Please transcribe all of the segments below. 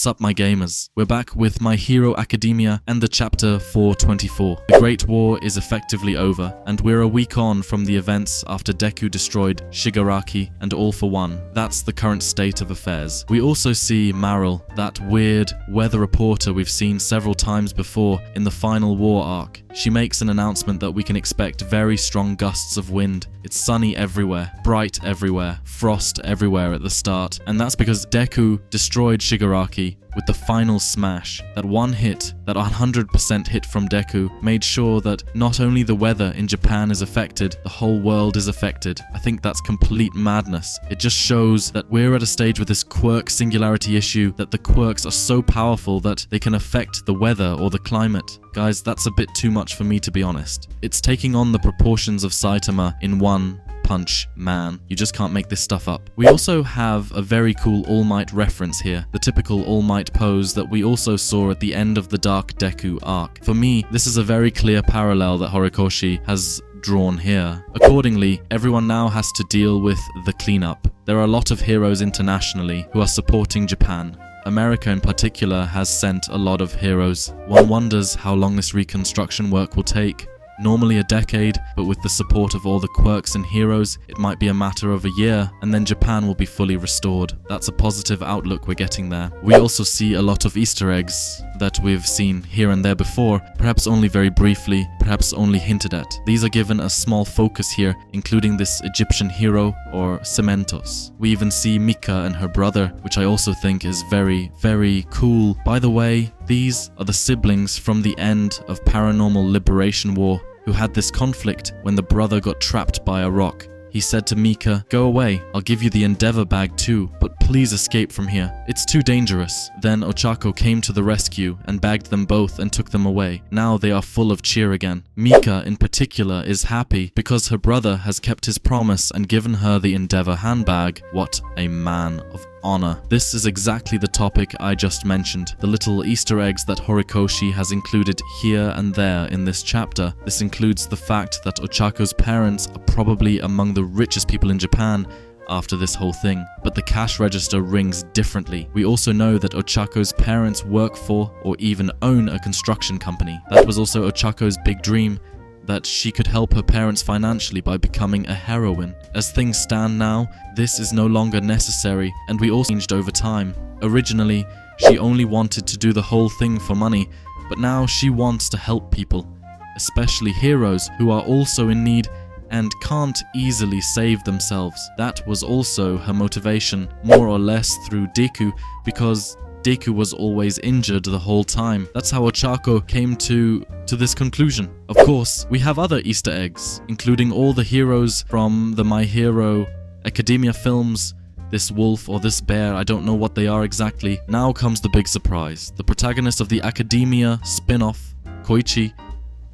What's up, my gamers? We're back with My Hero Academia and the chapter 424. The Great War is effectively over, and we're a week on from the events after Deku destroyed Shigaraki and All for One. That's the current state of affairs. We also see Maril, that weird weather reporter we've seen several times before in the final war arc. She makes an announcement that we can expect very strong gusts of wind. It's sunny everywhere, bright everywhere, frost everywhere at the start, and that's because Deku destroyed Shigaraki with the final smash. That one hit, that 100% hit from Deku, made sure that not only the weather in Japan is affected, the whole world is affected. I think that's complete madness. It just shows that we're at a stage with this quirk singularity issue, that the quirks are so powerful that they can affect the weather or the climate. Guys, that's a bit too much for me, to be honest. It's taking on the proportions of Saitama in one punch man. You just can't make this stuff up. We also have a very cool All Might reference here, the typical All Might pose that we also saw at the end of the Dark Deku arc. For me, this is a very clear parallel that Horikoshi has drawn here. Accordingly, everyone now has to deal with the cleanup. There are a lot of heroes internationally who are supporting Japan. America in particular has sent a lot of heroes. One wonders how long this reconstruction work will take. Normally a decade, but with the support of all the quirks and heroes, it might be a matter of a year, and then Japan will be fully restored. That's a positive outlook we're getting there. We also see a lot of Easter eggs that we've seen here and there before, perhaps only very briefly, perhaps only hinted at. These are given a small focus here, including this Egyptian hero, or Cementos. We even see Mika and her brother, which I also think is very, very cool. By the way, these are the siblings from the end of Paranormal Liberation War, who had this conflict when the brother got trapped by a rock. He said to Mika, "Go away, I'll give you the Endeavor bag too, but please escape from here. It's too dangerous." Then Ochako came to the rescue and bagged them both and took them away. Now they are full of cheer again. Mika in particular is happy because her brother has kept his promise and given her the Endeavor handbag. What a man of honor. This is exactly the topic I just mentioned, the little Easter eggs that Horikoshi has included here and there in this chapter. This includes the fact that Ochako's parents are probably among the richest people in Japan after this whole thing, but the cash register rings differently. We also know that Ochako's parents work for or even own a construction company. That was also Ochako's big dream, that she could help her parents financially by becoming a heroine. As things stand now, this is no longer necessary, and we also changed over time. Originally, she only wanted to do the whole thing for money, but now she wants to help people, especially heroes who are also in need and can't easily save themselves. That was also her motivation, more or less through Deku, because Deku was always injured the whole time. That's how Ochako came to this conclusion. Of course, we have other Easter eggs, including all the heroes from the My Hero Academia films. This wolf or this bear, I don't know what they are exactly. Now comes the big surprise. The protagonist of the Academia spin-off, Koichi,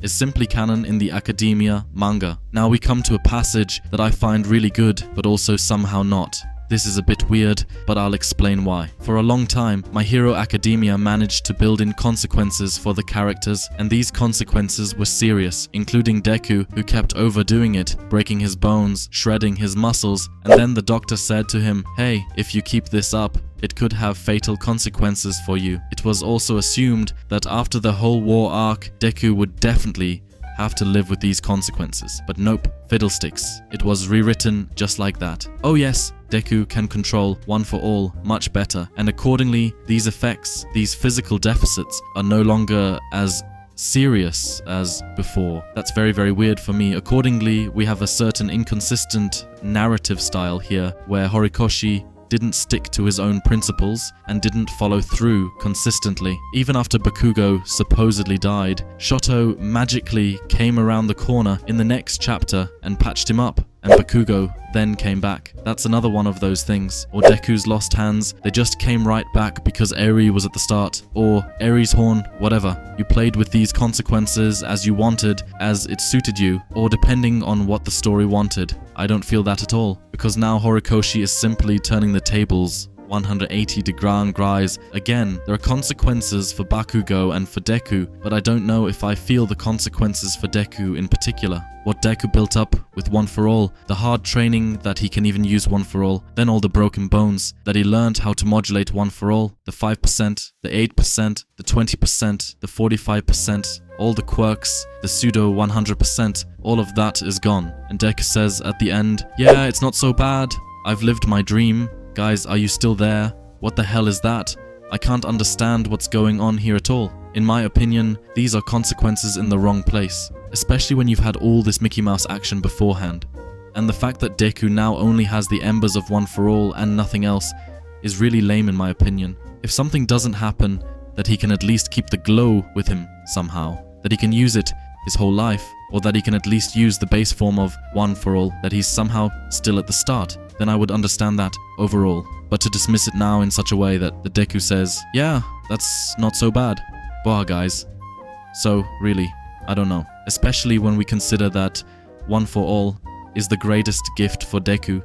is simply canon in the Academia manga. Now we come to a passage that I find really good, but also somehow not. This is a bit weird, but I'll explain why. For a long time, My Hero Academia managed to build in consequences for the characters, and these consequences were serious, including Deku, who kept overdoing it, breaking his bones, shredding his muscles, and then the doctor said to him, "Hey, if you keep this up, it could have fatal consequences for you." It was also assumed that after the whole war arc, Deku would definitely have to live with these consequences. But nope, fiddlesticks. It was rewritten just like that. Oh yes, Deku can control One for All much better, and accordingly, these effects, these physical deficits, are no longer as serious as before. That's very, very weird for me. Accordingly, we have a certain inconsistent narrative style here, where Horikoshi didn't stick to his own principles and didn't follow through consistently. Even after Bakugo supposedly died, Shoto magically came around the corner in the next chapter and patched him up, and Bakugo then came back. That's another one of those things. Or Deku's lost hands, they just came right back because Eri was at the start. Or Eri's horn, whatever. You played with these consequences as you wanted, as it suited you, or depending on what the story wanted. I don't feel that at all, because now Horikoshi is simply turning the tables 180-degree. Again, there are consequences for Bakugo and for Deku, but I don't know if I feel the consequences for Deku in particular. What Deku built up with One For All, the hard training that he can even use One For All, then all the broken bones, that he learned how to modulate One For All, the 5%, the 8%, the 20%, the 45%, all the quirks, the pseudo 100%, all of that is gone. And Deku says at the end, yeah, it's not so bad, I've lived my dream. Guys, are you still there? What the hell is that? I can't understand what's going on here at all. In my opinion, these are consequences in the wrong place, especially when you've had all this Mickey Mouse action beforehand. And the fact that Deku now only has the embers of One For All and nothing else is really lame in my opinion. If something doesn't happen, that he can at least keep the glow with him somehow, that he can use it his whole life, or that he can at least use the base form of One For All, that he's somehow still at the start, then I would understand that overall. But to dismiss it now in such a way that the Deku says, yeah, that's not so bad. Wow, guys. So, really, I don't know. Especially when we consider that One For All is the greatest gift for Deku,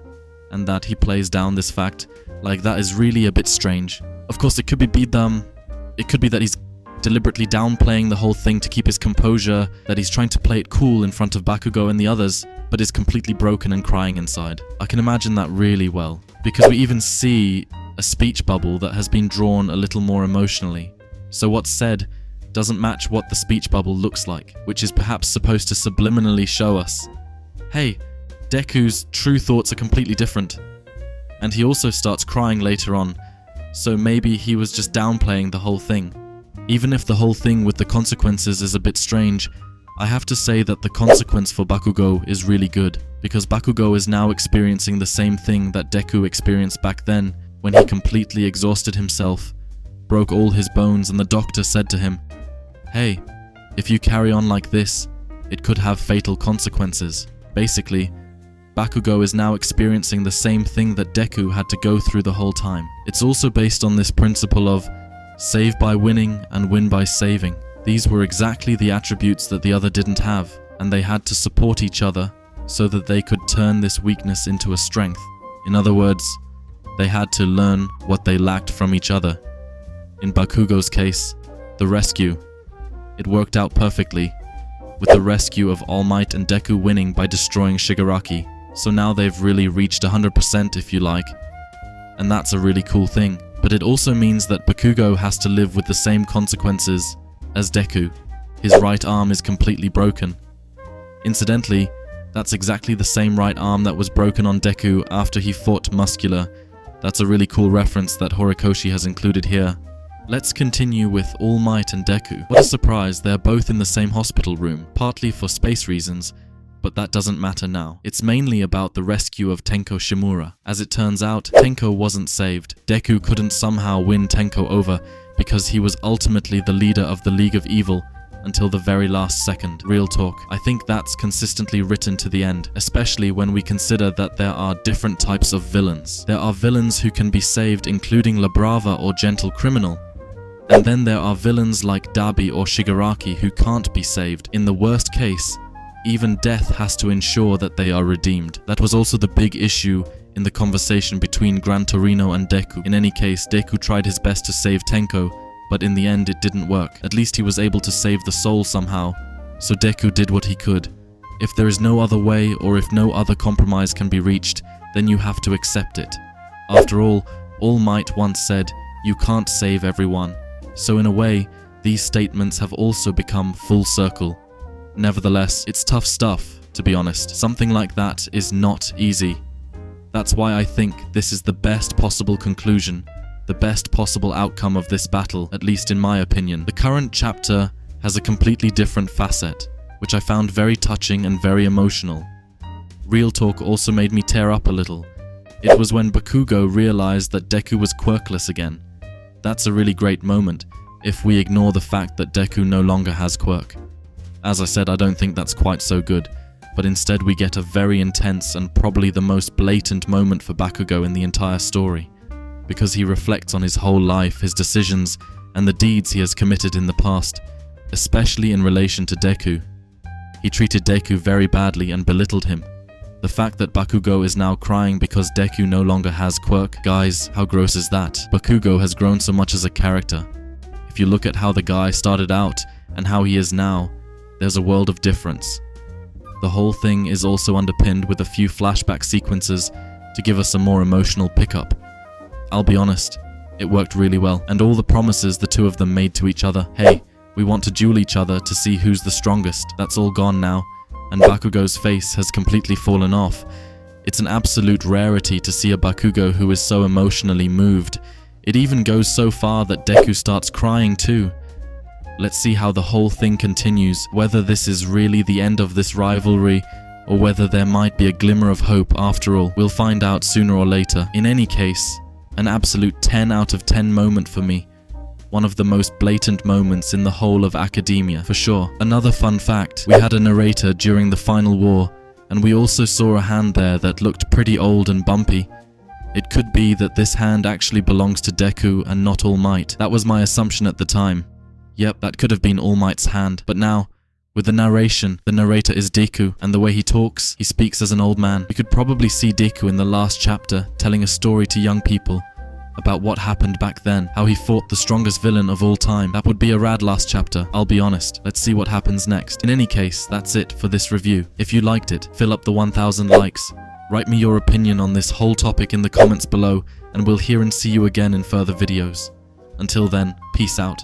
and that he plays down this fact. Like, that is really a bit strange. Of course, it could be that he's deliberately downplaying the whole thing to keep his composure, that he's trying to play it cool in front of Bakugo and the others, but is completely broken and crying inside. I can imagine that really well, because we even see a speech bubble that has been drawn a little more emotionally. So what's said doesn't match what the speech bubble looks like, which is perhaps supposed to subliminally show us, hey, Deku's true thoughts are completely different. And he also starts crying later on, so maybe he was just downplaying the whole thing. Even if the whole thing with the consequences is a bit strange, I have to say that the consequence for Bakugo is really good, because Bakugo is now experiencing the same thing that Deku experienced back then, when he completely exhausted himself, broke all his bones, and the doctor said to him, hey, if you carry on like this, it could have fatal consequences. Basically, Bakugo is now experiencing the same thing that Deku had to go through the whole time. It's also based on this principle of save by winning and win by saving. These were exactly the attributes that the other didn't have, and they had to support each other so that they could turn this weakness into a strength. In other words, they had to learn what they lacked from each other. In Bakugo's case, the rescue. It worked out perfectly, with the rescue of All Might and Deku winning by destroying Shigaraki. So now they've really reached 100% if you like, and that's a really cool thing. But it also means that Bakugo has to live with the same consequences as Deku. His right arm is completely broken. Incidentally, that's exactly the same right arm that was broken on Deku after he fought Muscular. That's a really cool reference that Horikoshi has included here. Let's continue with All Might and Deku. What a surprise, they're both in the same hospital room, partly for space reasons, but that doesn't matter now. It's mainly about the rescue of Tenko Shimura. As it turns out, Tenko wasn't saved. Deku couldn't somehow win Tenko over because he was ultimately the leader of the League of Evil until the very last second. Real talk. I think that's consistently written to the end, especially when we consider that there are different types of villains. There are villains who can be saved, including La Brava or Gentle Criminal. And then there are villains like Dabi or Shigaraki who can't be saved. In the worst case, even death has to ensure that they are redeemed. That was also the big issue in the conversation between Gran Torino and Deku. In any case, Deku tried his best to save Tenko, but in the end it didn't work. At least he was able to save the soul somehow, so Deku did what he could. If there is no other way, or if no other compromise can be reached, then you have to accept it. After all, All Might once said, you can't save everyone. So in a way, these statements have also become full circle. Nevertheless, it's tough stuff, to be honest. Something like that is not easy. That's why I think this is the best possible conclusion, the best possible outcome of this battle, at least in my opinion. The current chapter has a completely different facet, which I found very touching and very emotional. Real talk also made me tear up a little. It was when Bakugo realized that Deku was quirkless again. That's a really great moment, if we ignore the fact that Deku no longer has quirk. As I said, I don't think that's quite so good, but instead we get a very intense and probably the most blatant moment for Bakugo in the entire story, because he reflects on his whole life, his decisions, and the deeds he has committed in the past, especially in relation to Deku. He treated Deku very badly and belittled him. The fact that Bakugo is now crying because Deku no longer has quirk. Guys, how gross is that? Bakugo has grown so much as a character. If you look at how the guy started out and how he is now, there's a world of difference. The whole thing is also underpinned with a few flashback sequences to give us a more emotional pickup. I'll be honest, it worked really well, and all the promises the two of them made to each other. Hey, we want to duel each other to see who's the strongest. That's all gone now, and Bakugo's face has completely fallen off. It's an absolute rarity to see a Bakugo who is so emotionally moved. It even goes so far that Deku starts crying too. Let's see how the whole thing continues, whether this is really the end of this rivalry, or whether there might be a glimmer of hope after all. We'll find out sooner or later. In any case, an absolute 10 out of 10 moment for me. One of the most blatant moments in the whole of academia, for sure. Another fun fact, we had a narrator during the final war, and we also saw a hand there that looked pretty old and bumpy. It could be that this hand actually belongs to Deku and not All Might. That was my assumption at the time. Yep, that could have been All Might's hand. But now, with the narration, the narrator is Deku, and the way he talks, he speaks as an old man. We could probably see Deku in the last chapter telling a story to young people about what happened back then, how he fought the strongest villain of all time. That would be a rad last chapter, I'll be honest. Let's see what happens next. In any case, that's it for this review. If you liked it, fill up the 1000 likes. Write me your opinion on this whole topic in the comments below, and we'll hear and see you again in further videos. Until then, peace out.